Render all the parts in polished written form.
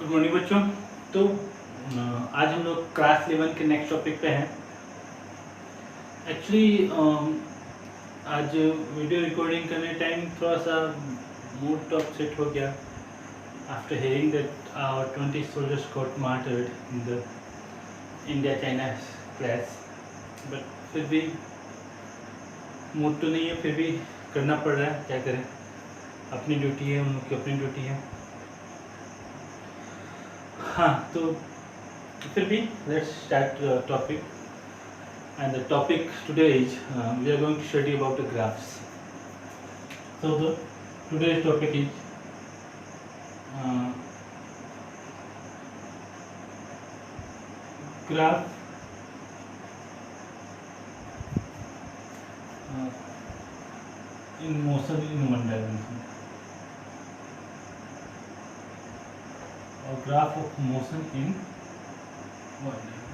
Good morning बच्चों। तो आज हम लोग क्लास 11 के नेक्स्ट टॉपिक पे हैं। एक्चुअली आज वीडियो रिकॉर्डिंग करने टाइम थोड़ा सा मूड अपसेट हो गया after hearing that our 20 soldiers got martyred in the India China clash. But फिर भी मूड तो नहीं है, फिर भी करना पड़ रहा है, क्या करें, अपनी ड्यूटी है, उन लोग की अपनी ड्यूटी है। हाँ, तो फिर भी let's start the topic, and the topic today is we are going to study about the graphs. So the today's topic is graph in motion in one dimension, or graph of motion in one dimension.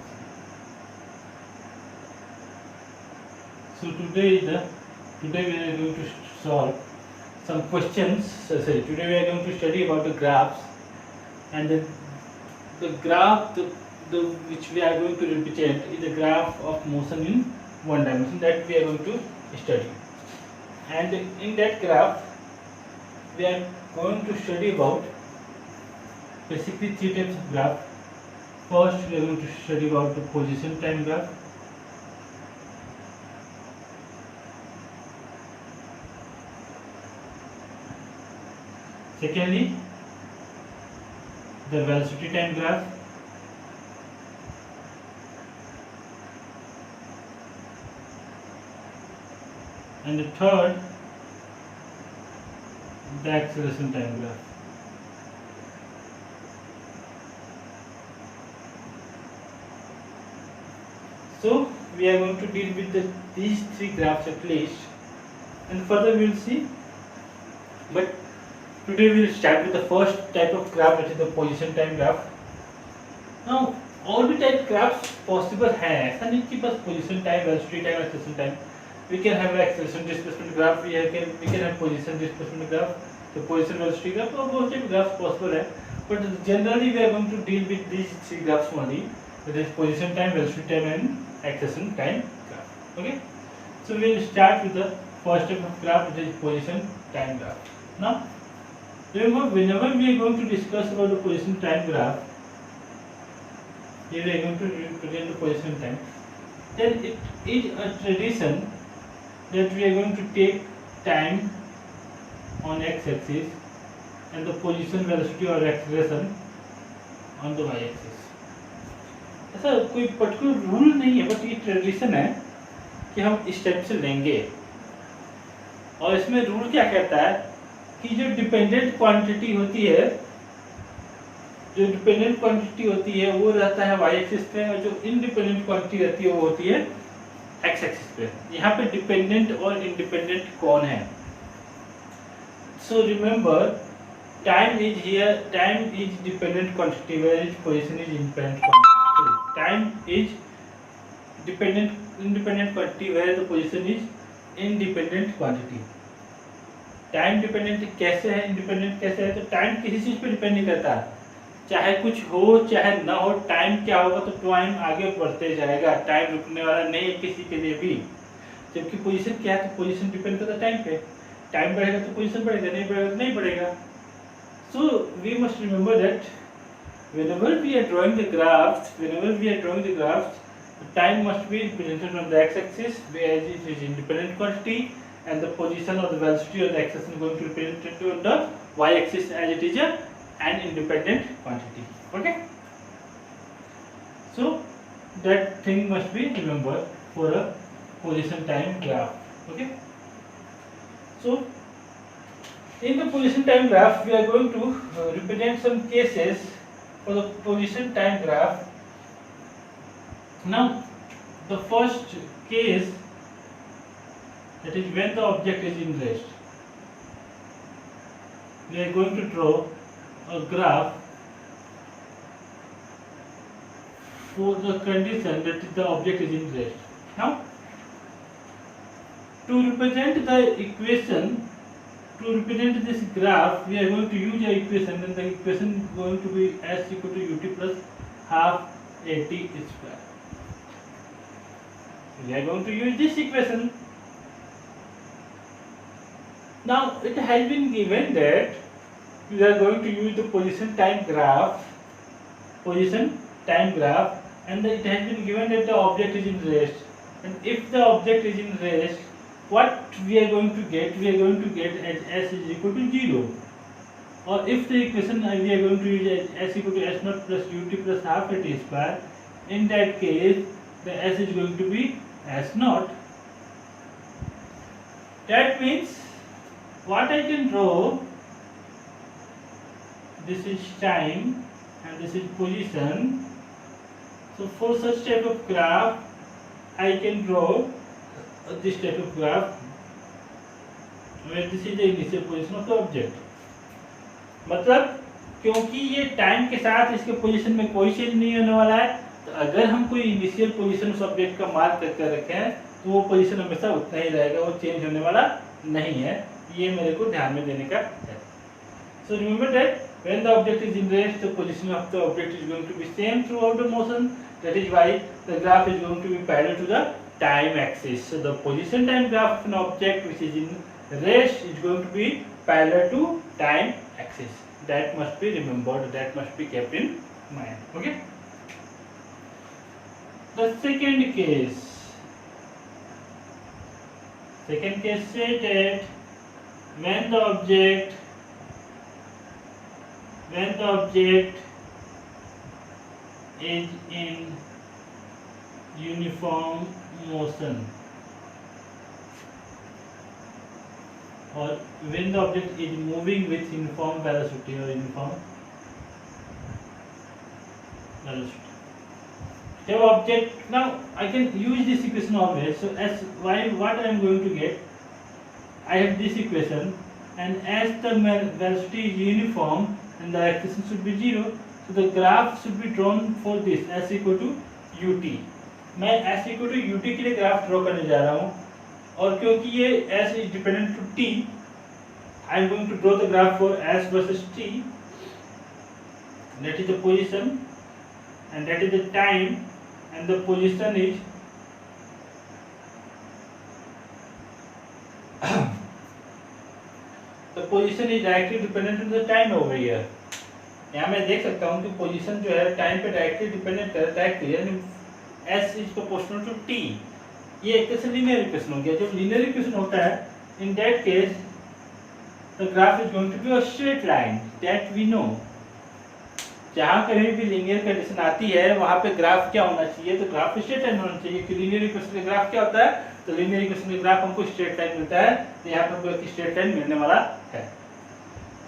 So today we are going to solve some questions. Today we are going to study about the graphs, and the graph which we are going to represent is the graph of motion in one dimension that we are going to study. And in that graph we are going to study about basically three types of graph. First we are going to study about the position time graph. Secondly, the velocity time graph. And the third, the acceleration time graph. So we are going to deal with these three graphs at least, and further we will see. But today we will start with the first type of graph, that is the position time graph. Now all the type graphs possible है, ऐसा नहीं कि बस position time, velocity time, acceleration time. We can have acceleration displacement graph, we can have position displacement graph, the position velocity graph, और बहुत type graphs possible है. But generally we are going to deal with these three graphs only, that is position time, velocity time, and acceleration time graph. Okay. So we will start with the first type of graph, that is position time graph. Now remember, whenever we are going to discuss about the position time graph, here we are going to represent the position time, then it is a tradition that we are going to take time on x-axis and the position, velocity or acceleration on the y-axis. ऐसा कोई particular rule नहीं है, but ये tradition है कि हम इस type से लेंगे। और इसमें रूल क्या कहता है कि जो डिपेंडेंट क्वांटिटी होती है वो रहता है वाई एक्सिस पे, और जो इंडिपेंडेंट क्वांटिटी रहती है वो होती है एक्स एक्सिस पे। यहाँ पे डिपेंडेंट और इंडिपेंडेंट कौन है? So remember, time is dependent quantity, where is position is independent quantity. Time is independent quantity, where the position is independent quantity. Time dependent कैसे है, इंडिपेंडेंट कैसे है? तो टाइम किसी चीज पे डिपेंड नहीं करता, चाहे कुछ हो चाहे ना हो, टाइम क्या होगा तो टाइम आगे बढ़ते जाएगा, टाइम रुकने वाला नहीं है किसी के लिए भी. जबकि पोजीशन क्या है, तो पोजीशन डिपेंड करता है टाइम पे, टाइम बढ़ेगा तो पोजीशन बढ़ेगा, नहीं बढ़ेगा तो नहीं बढ़ेगा. So we must remember that whenever we are drawing the graphs, the time must be represented on the x-axis, where it is independent quantity, and the position or the velocity or the acceleration is going to be represented on the y-axis as it is an independent quantity. Okay, so that thing must be remembered for a position time graph. Okay, so in the position time graph we are going to represent some cases for the position time graph. Now the first case, that is when the object is in rest. We are going to draw a graph for the condition that the object is in rest. Now to represent the equation to represent this graph, we are going to use a equation, and the equation is going to be s equal to ut plus half at square. We are going to use this equation. Now it has been given that we are going to use the position time graph, and it has been given that the object is in rest. And if the object is in rest, what we are going to get? We are going to get as s is equal to 0. Or if the equation we are going to use as s equal to s naught plus ut plus half at square, in that case the s is going to be s naught. That means what I can draw, this is time and this is position. So for such type of graph I can draw this type of graph where this is the initial position of the object. मतलब क्योंकि ये time के साथ इसके position में कोई change नहीं होने वाला है, तो अगर हम कोई इनिशियल पोजीशन उस ऑब्जेक्ट का मार्क करके रखें तो वो पोजीशन हमेशा उतना ही रहेगा, वो चेंज होने वाला नहीं है। ये मेरे को ध्यान में देने का है। So remember that when the object is in rest, the position of the object is going to be same throughout the motion. That is why the graph is going to be parallel to the time axis. So the position time graph of an object which is in rest is going to be parallel to time axis. That must be remembered, that must be kept in mind. Okay. The second case said that when the object is in uniform motion, or when the object is moving with uniform velocity or uniform velocity. So object, now I can use this equation always. So as what I am going to get, I have this equation, and as the velocity is uniform and the acceleration should be 0, so the graph should be drawn for this s equal to ut. मैं s equal to ut के लिए graph draw करने जा रहा हूँ, और क्योंकि ये s is dependent to t, I am going to draw the graph for s versus t. That is the position, and that is the time, and the position is the position is directly dependent on the time over here. यहाँ मैं देख सकता हूँ कि position जो है time पे directly dependent है, डायरेक्टली यानी s is proportional to t. ये एक तरह से लीनियर इक्वेशन हो गया। जब लीनियर इक्वेशन होता है, in that case the graph is going to be a straight line, that we know. जहाँ कहीं भी लीनियर कंडीशन आती है वहाँ पे ग्राफ क्या होना चाहिए, तो ग्राफ स्ट्रेट लाइन होना चाहिए। कि लीनियर इक्वेशन का ग्राफ क्या होता है, तो लीनियर इक्वेशन का ग्राफ हमको स्ट्रेट लाइन मिलता है, तो यहाँ पे हमको एक स्ट्रेट लाइन मिलने वाला है।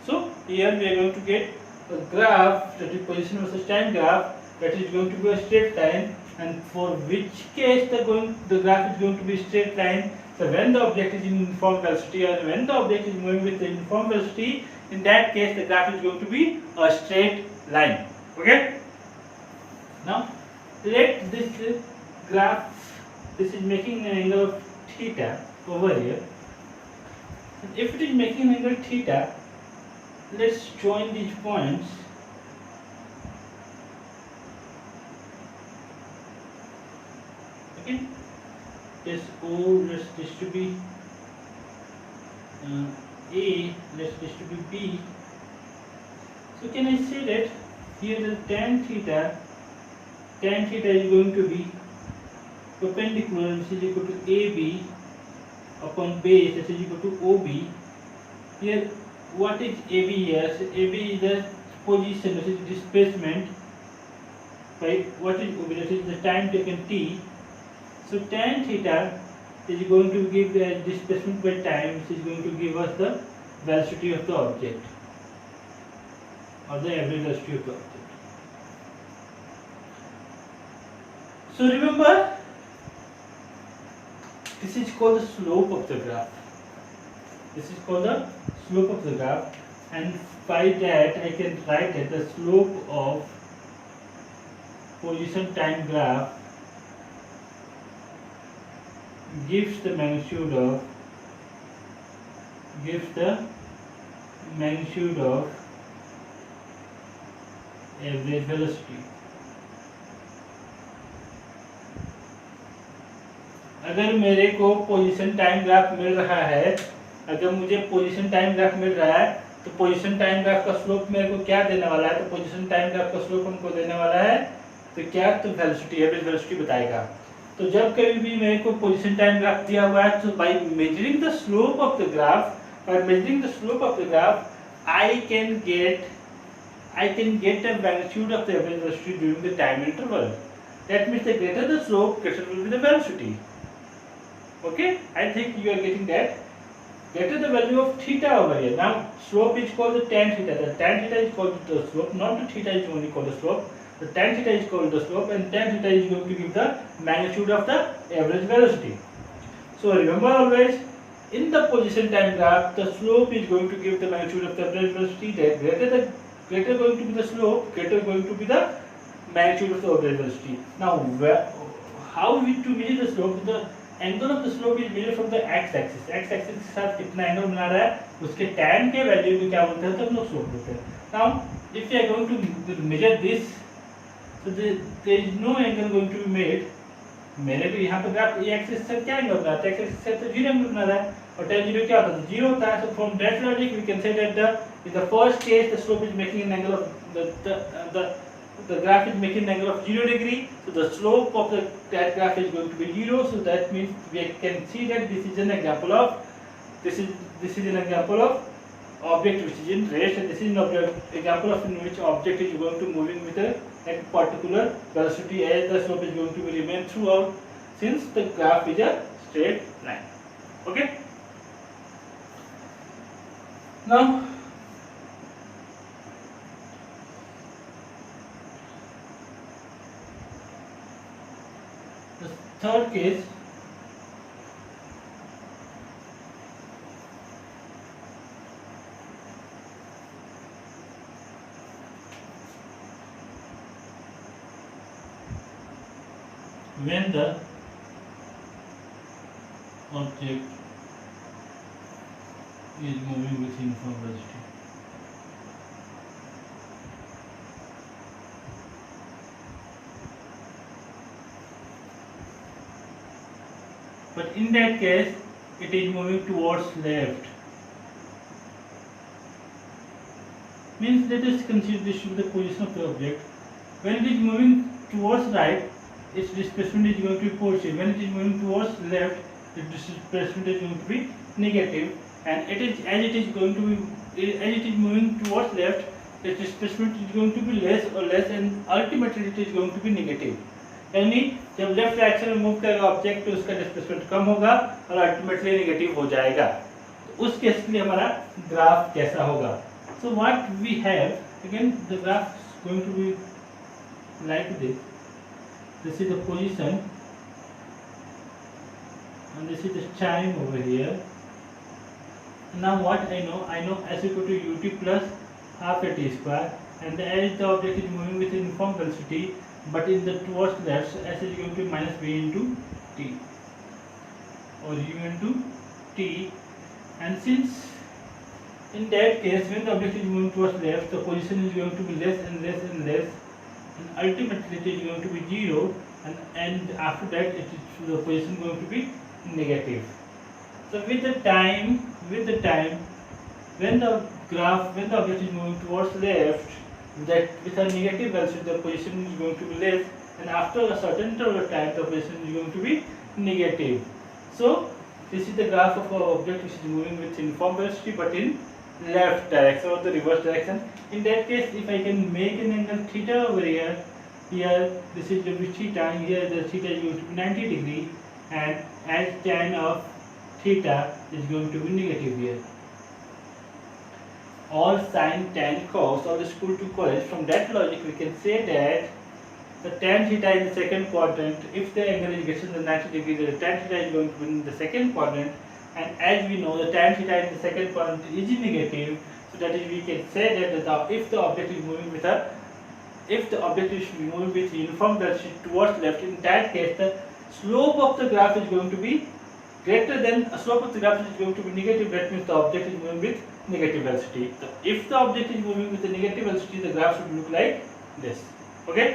So here we are going to get a graph that is position versus time graph that is going to be a straight line, and for which case the graph is going to be straight line. So when the object is in uniform velocity, or when the object is moving with the uniform velocity, in that case the graph is going to be a straight line. Okay. Now let this graph, this is making an angle of theta over here, and if it is making an angle theta, let's join these points. Okay, this O, let's distribute A, let's distribute B. So can I say that here the tan theta is going to be perpendicular, which is equal to AB upon base, that is equal to OB. Here what is AB here? So AB is the position, which is displacement, right? What is OB? That is the time taken t. So tan theta is going to give the displacement by time, which is going to give us the velocity of the object, or the average velocity of the object. So remember, this is called the slope of the graph. This is called the slope of the graph, and by that I can write that the slope of position time graph gives the magnitude of magnitude of average velocity. अगर मेरे को position time graph मिल रहा है, अगर मुझे position time graph मिल रहा है, तो पोजीशन टाइम ग्राफ का स्लोप मेरे को क्या देने वाला है? तो पोजीशन टाइम ग्राफ का स्लोप हमको देने वाला है तो क्या, तो वेलोसिटी, एवरेज वेलोसिटी बताएगा। तो जब कभी भी मेरे को पोजीशन टाइम ग्राफ दिया हुआ है, तो by measuring the slope of the graph, by measuring the slope of the graph, I can get a magnitude of the average velocity during the time interval. That means the greater the slope, greater will be the velocity. Okay, I think you are getting that. Greater the value of theta over here. Now slope is called the tan theta. The tan theta is called the slope, not the theta is only called the slope. The tan theta is called the slope, and tan theta is going to give the magnitude of the average velocity. So remember always, in the position time graph, the slope is going to give the magnitude of the average velocity. That greater going to be the slope, greater going to be the magnitude of the average velocity. Now, how we to measure the slope? The angle of the slope is measured from the x-axis. X-axis के साथ कितना angle बना रहा है, उसके tan के value को क्या बोलते हैं? तो हम लोग slope बोलते हैं. Now, if we are going to measure this, so there is no angle going to be made. मेरे को यहाँ पे ग्राफ ये एक्सिस से क्या एंगल बना रहा है? एक्सिस से तो जीरो एंगल बना रहा है, और tan जीरो क्या होता है? जीरो होता है. So from that logic we can say that in the first case the slope is making an angle of the graph is making an angle of 0 degree. So the slope of that graph is going to be 0. So that means we can see that this is an example of an example of object which is in rest, and this is an example of in which object is going to moving with a particular velocity as the slope is going to be remain throughout, since the graph is a straight line. Okay. Now the third case, when the object is moving with uniform velocity. But in that case, it is moving towards left. Means let us consider this to be the position of the object. When it is moving towards right, its displacement is going to be positive. When it is moving towards left, its displacement is going to be negative. And it is moving towards left, its displacement is going to be less, and ultimately it is going to be negative. यानी जब left direction में move करेगा object तो उसका displacement कम होगा और ultimately negative हो जाएगा. तो उस केस के लिए हमारा ग्राफ कैसा होगा? So what we have, again the graph is going to be like this. This is the position, and this is the time over here. Now what I know s equal to ut plus half a t square, and as the object is moving with uniform velocity, but in the towards left, so s is going to be minus v into t or u into t. And since in that case when the object is moving towards left, the position is going to be less and less and less, and ultimately it is going to be 0, and after that the position going to be negative. So with the time when the object is moving towards left, that with a negative velocity the position is going to be less, and after a certain interval of time the position is going to be negative. So this is the graph of an object which is moving with uniform velocity but in left direction or the reverse direction. In that case, if I can make an angle theta over here this is going to be theta, here the theta is going to be 90 degree, and as tan of theta is going to be negative here. All sine, tan, cos all is equal to college. From that logic we can say that the tan theta in the second quadrant, if the angle is greater than 90 degree, the tan theta is going to be in the second quadrant, and as we know the tan theta in the second quadrant is negative, so that is we can say that if the object is moving with uniform velocity towards left, in that case the slope of the graph is going to be greater than a slope of the graph is going to be negative, that means the object is moving with negative velocity. So if the object is moving with a negative velocity, the graph should look like this. Okay?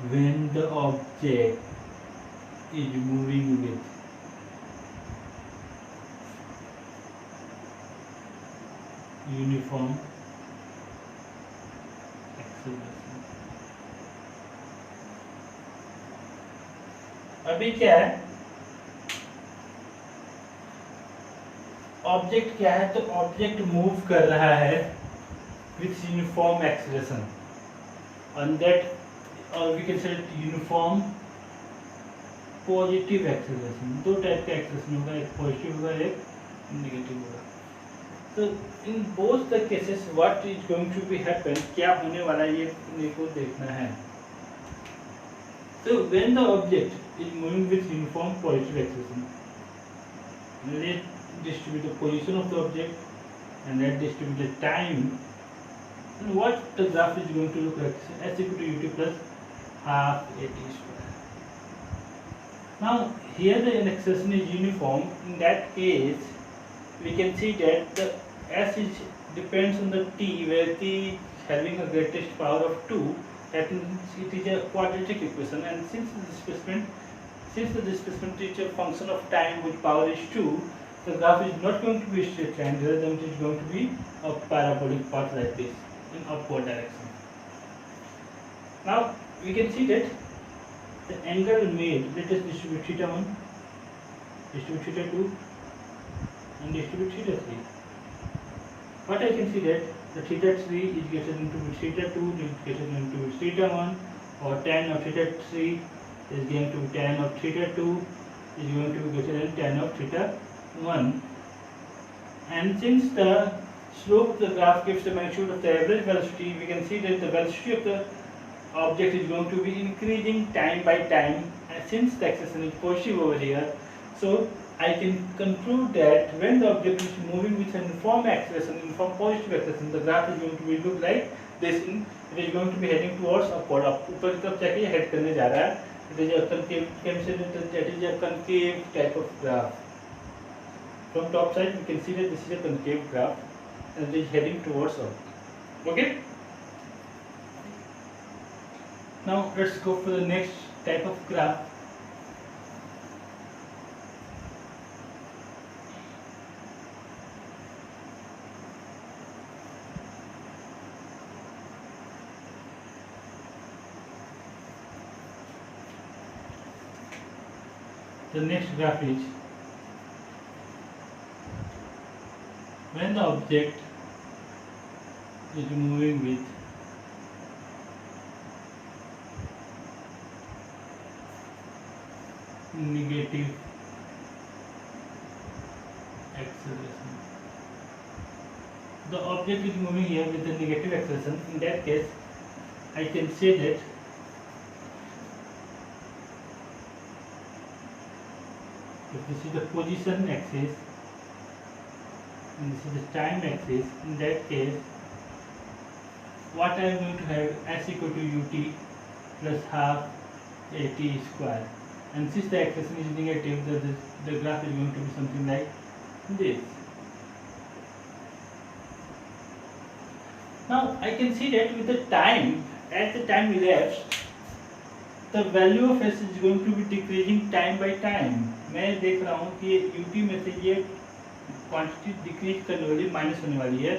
When the object is moving with uniform acceleration, अभी क्या है, object क्या है, तो object move कर रहा है with uniform acceleration on that, और we can say uniform positive acceleration. दो टाइप का एक्सेलरेशन होगा, एक पॉजिटिव होगा, एक नेगेटिव होगा. तो in both the cases what is going to be happen, क्या होने वाला है ये अपने को देखना है. तो when the object is moving with uniform positive acceleration, let distribute the position of the object and let distribute the time, and what the graph is going to look like, s equal to ut plus half at square. Now here the acceleration is uniform. In that case we can see that the s is depends on the t, where t is having a greatest power of 2, that means it is a quadratic equation, and since the displacement is a function of time with power is 2, the graph is not going to be a straight line, rather than it is going to be a parabolic path like this in upward direction. Now we can see that the angle made, let us distribute theta 1, distribute theta 2 and distribute theta 3. What I can see that the theta 3 is greater than theta 2 is greater than theta 1, or tan of theta 3 is going to be tan of theta 2 is going to be greater than tan of theta 1. And since the slope of the graph gives the magnitude of the average velocity, we can see that the velocity of the object is going to be increasing time by time, and since the acceleration is positive over here, so I can conclude that when the object is moving with an uniform acceleration, uniform positive acceleration, the graph is going to be look like this. It is going to be heading towards upward, ऊपर की तरफ जाके head करने जा रहा है. It is a concave, that is a concave type of graph. From top side we can see that this is a concave graph and it is heading towards up. Okay? Now let's go for the next type of graph. The next graph is when the object is moving with negative acceleration. The object is moving here with the negative acceleration. In that case, I can say that if this is the position axis and this is the time axis, in that case what I am going to have s equal to ut plus half at square, and since the acceleration is negative, the graph is going to be something like this. Now I can see that with the time, as the time elapsed, the value of s is going to be decreasing time by time. मैं देख रहा हूँ कि ut में से ये quantity decrease करने वाली, माइनस होने वाली है,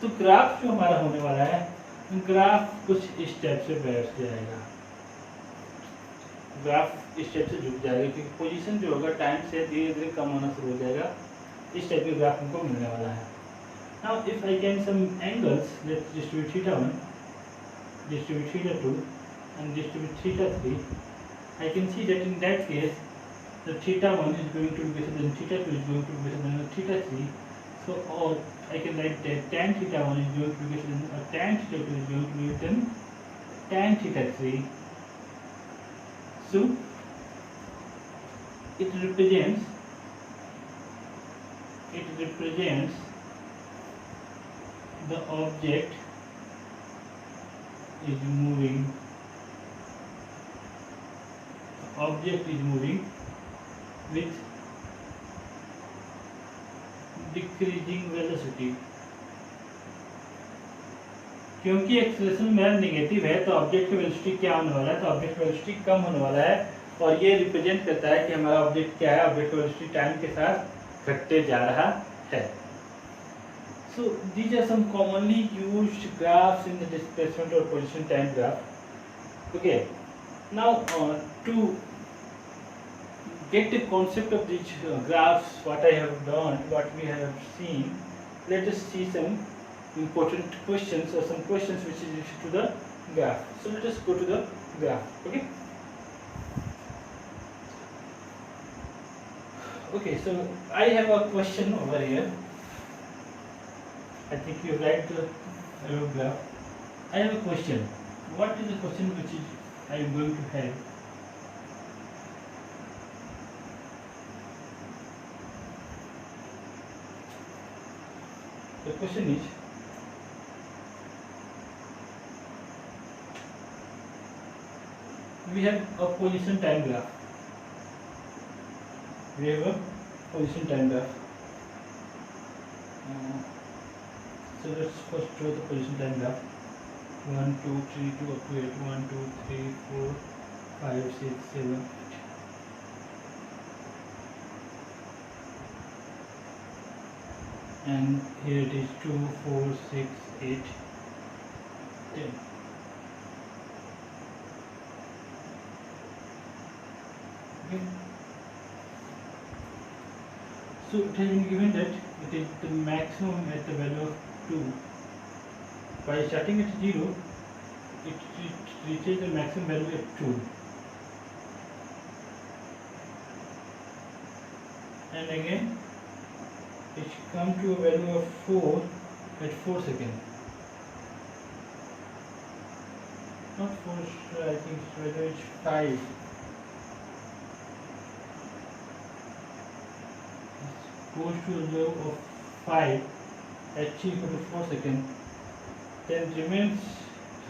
तो ग्राफ जो हमारा होने वाला है, ग्राफ कुछ इस टाइप से बैठ जाएगा, ग्राफ इस टाइप से झुक जाएगा, क्योंकि पोजीशन जो होगा टाइम से धीरे धीरे कम होना शुरू हो जाएगा. इस टाइप के ग्राफ हमको मिलने वाला है. Now if I can some angles, let's distribute theta 1, distribute theta 2 and distribute theta 3, I can see that in that case the theta 1 is going to be greater than theta 2 is going to be greater than theta 3. So or I can write that tan theta 1 is going to be greater than tan theta 2 is going to be greater than tan theta 3. So it represents the object is moving with decreasing velocity. क्योंकि acceleration मेरा negative है तो object की velocity क्या होने वाला है, तो ऑब्जेक्ट की वेलोसिटी कम होने वाला है और ये रिप्रेजेंट करता है कि हमारा ऑब्जेक्ट क्या है, ऑब्जेक्ट की वेलोसिटी टाइम के साथ घटते जा रहा है. So these are some commonly used graphs in the displacement or position time graph. Okay, now to get the concept of these graphs, what I have done, what we have seen, let us see some important questions or some questions which is related to the graph. So let us go to the graph. Okay, so I have a question over here. I think you write the graph. I have a question. What is the question which is I am going to have? The question is, we have a position time graph. So let's first draw the position time graph. 1, 2, 3, 2 up to 8. 1, 2, 3, 4, 5, 6, 7, 8. And here it is 2, 4, 6, 8, 10. Okay. So it has been given that it is the maximum at the value of 2. By starting at 0, it reaches the maximum value at 2. And again, it comes to a value of 4 at 4 seconds. Not 4, I think its value is 5. Goes to a value of 5 at t equal to 4 seconds, then remains t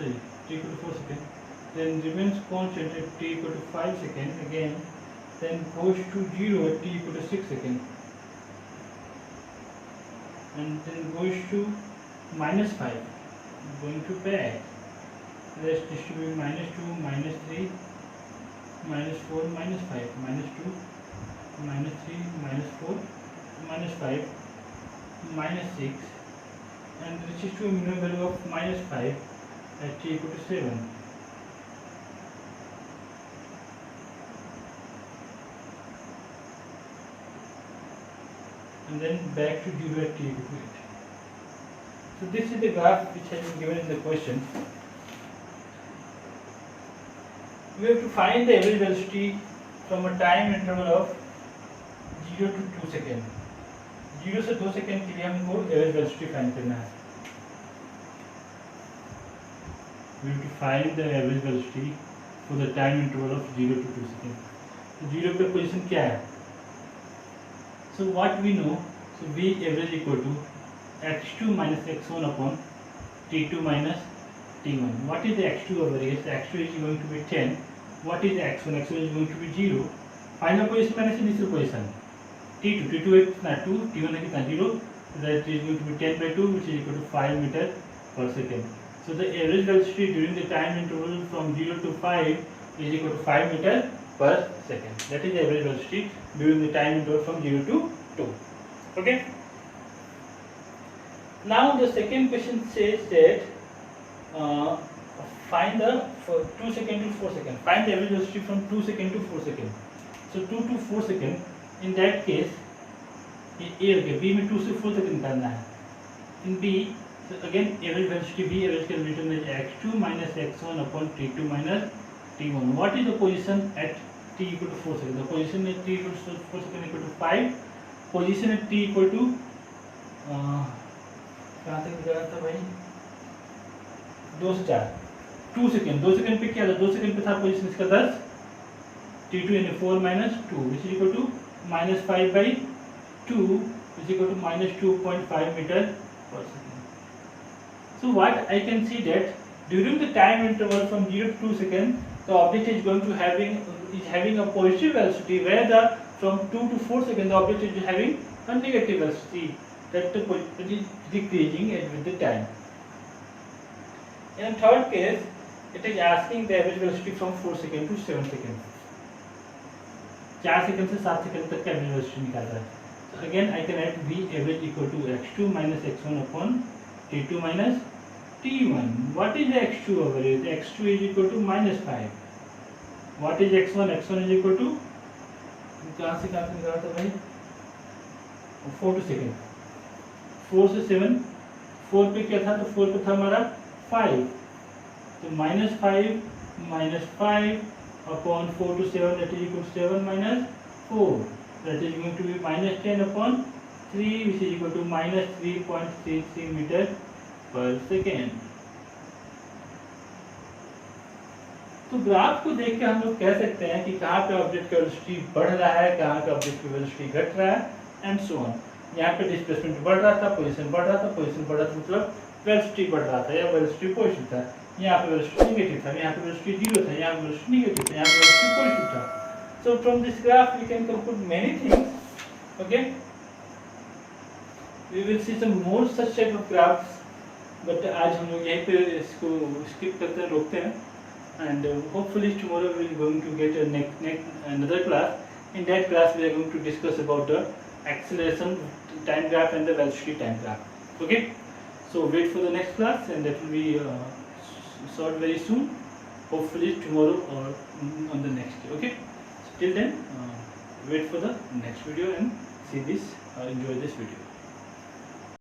equal to 4 seconds, then remains constant at t equal to 5 seconds again, then goes to 0 at t equal to 6 seconds, and then goes to -5, going to back. Rest distribute -2, -3, -4, -5, -2, -3, -4, -5, -6, and reaches to a minimum value of -5 at t equal to 7. And then back to 0 at t equal to 8. So this is the graph which has been given in the question. We have to find the average velocity from a time interval of 0 to 2 second. 0 से 2 second के लिए हमको average velocity find करना है. We have to find the average velocity for the time interval of 0 to 2 seconds. तो 0 पे position क्या है? So what we know, so V average equal to x2 minus x1 upon t2 minus t1. What is the x2 over here? So x2 is going to be 10. What is the x1? x1 is going to be 0. Final position minus initial position. T2 is 2, T1 is 0. So that is going to be 10 by 2, which is equal to 5 meter per second. So the average velocity during the time interval from 0 to 5 is equal to 5 meter per second. That is the average velocity during the time interval from 0 to 2. Okay. Now the second question says that find the 2 second to 4 second. Find the average velocity from 2 second to 4 second. So 2 to 4 second. In that case, B में 2 से 4 तक निकालना है. In B, so again average velocity B average can be written as x2 minus x1 upon t2 minus t1. What is the position at t equal to 4 seconds. The position at t equal to 4 seconds equal to 5. Position at t equal to कहाँ तक गया था भाई, 2 से 4, 2 second, 2 second पे क्या था, 2 second पे था पोजीशन इसका 10, t2 यानी 4 minus 2 which is equal to minus 5 by 2 which is equal to minus 2.5 meter per second. So what I can see that during the time interval from 0 to 2 seconds, the object is going to having a positive velocity, where the from 2 to 4 seconds the object is having a negative velocity that is decreasing with the time. In third case, it is asking the average velocity from 4 seconds to 7 seconds. 4 second से 7 second तक का average velocity निकाल रहा है. So again I can write v average equal to x2 minus x1 upon t2 minus t1. What is x2 average? x2 is equal to minus 5. What is x1? x1 is equal to कहाँ से निकाला था भाई, 4 to second, 4 से 7, 4 पे क्या था, तो 4 पे था हमारा 5, तो -5 upon 4 to 7, that is equal to 7 minus 4, that is going to be minus 10 upon 3 which is equal to minus 3.33 meter per second. तो ग्राफ को देख के हम लोग कह सकते हैं कि कहाँ पे ऑब्जेक्ट का वेलोसिटी बढ़ रहा है, कहाँ पे ऑब्जेक्ट की वेलोसिटी घट रहा है एंड सो ऑन. यहाँ पे डिस्प्लेसमेंट बढ़ रहा था, पोजीशन बढ़ रहा था, पोजीशन बढ़ रहा था मतलब वेलोसिटी बढ़ रहा था या वेलोसिटी पॉजिटिव था. यहाँ पे वेलोसिटी नेगेटिव था, यहाँ पे वेलोसिटी 0 था, यहाँ पे वेलोसिटी नेगेटिव था, यहाँ पे वेलोसिटी पॉजिटिव था. So from this graph we can conclude many things. Okay, we will see some more such type of graphs, but आज हम लोग यहीं पे इसको स्किप करते हैं, रोकते हैं. And hopefully tomorrow we are going to get another class. In that class we are going to discuss about the acceleration time graph and the velocity time graph. Okay, so wait for the next class, and that will be short very soon, hopefully tomorrow or on the next day. Okay, so till then wait for the next video and see this, enjoy this video.